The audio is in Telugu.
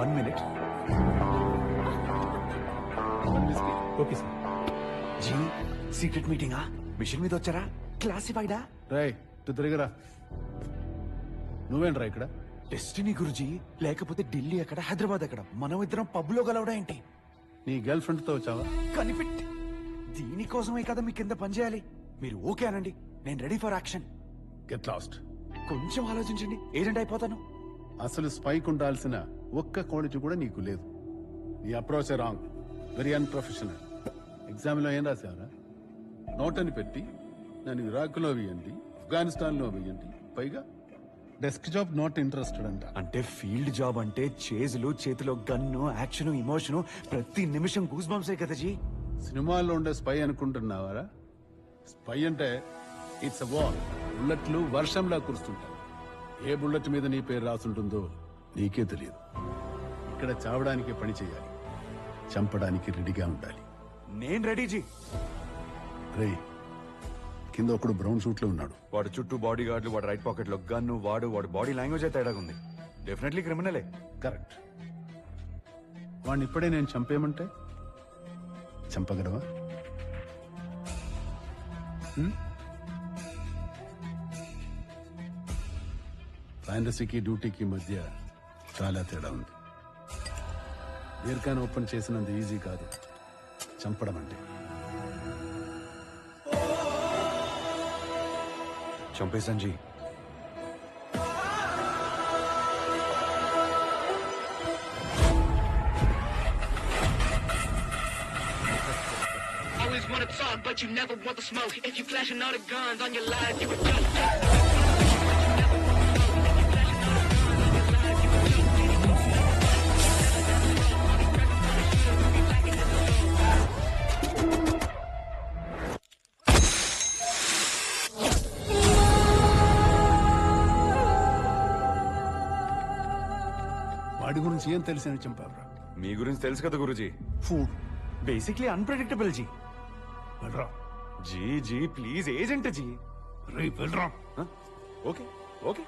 1 minute. Okay sir. జీ సీక్రెట్ మీటింగా? మిషన్ మీద వచ్చారా? క్లాసిఫైడా? రాయ్ తిరిగిరా. నువ్వేంట్రా ఇక్కడ? డెస్టినీ గురుజీ. లేకపోతే ఢిల్లీ ఎక్కడ, హైదరాబాద్ ఎక్కడ? మనం ఇద్దరం పబ్ లో కలవడం ఏంటి? నీ గర్ల్ ఫ్రెండ్ తో వచ్చావా? కనిపెట్టి దీనికోసమే కదా మీ కింద పనిచేయాలి. మీరు ఓకే అనండి, నేను ready for action. Get lost. కొంచెం ఆలోచించండి, ఏజెంట్ అయిపోతాను. అసలు స్పైక్ ఉండాల్సిన ఒక్క క్వాలిటీ కూడా నీకు లేదు. నీ approach wrong, very unprofessional. Exam లో ఏం రాసావరా? నోట్ అని పెట్టి నన్ను ఇరాక్ లో వేయండి, ఆఫ్ఘనిస్తాన్ లో వేయండి, పైగా డెస్క్ జాబ్ నాట్ ఇంట్రెస్టెడ్ అంట. అంటే ఫీల్డ్ జాబ్ అంటే చేజులు, చేతిలో గన్ను, యాక్షన్, ఇమోషన్, ప్రతి నిమిషం గూస్ బంప్సే కదా జీ. సినిమాల్లో ఉండే స్పై అనుకుంటున్నావారా? స్పై అంటే ఇట్స్ అ వార్. బుల్లెట్లు వర్షంలా కురుస్తుంటాయి. ఏ బుల్లెట్ మీద నీ పేరు రాసుంటుందో నీకే తెలియదు. ఇక్కడ చావడానికి పని చేయాలి, చంపడానికి రెడీగా ఉండాలి. నేను రెడీ జీ. రే, కింద ఒకడు బ్రౌన్ సూట్ లో ఉన్నాడు. వాడు చుట్టూ బాడీ గార్డులు, వాడు రైట్ పాకెట్ లో గన్ను, వాడు బాడీ లాంగ్వేజ్ అయితే తేడాగుంది. డెఫినెట్లీ క్రిమినలే. కరెక్ట్. వాడిని ఇప్పుడే నేను చంపేయమంటే చంపగలవా? ఫ్యాంటసీకి డ్యూటీకి మధ్య చాలా తేడా ఉంది. దీర్ఘాన్ని ఓపెన్ చేసినంత ఈజీ కాదు చంపడం అంటే. చంపేశాను G. Always wanna talk, but you never want the smoke. If you flashing all the guns on your life, you a joke. వాడి గురించి ఏం తెలిసిన చంపావురా? మీ గురించి తెలుసు కదా గురుజీ. ఫుడ్ బేసిక్లీ అన్ప్రెడిక్టబుల్ జీ. వెళ్ళరా. జీ జీ ప్లీజ్, ఏజెంట్ జీ. రే వెళ్ళరా. Okay okay.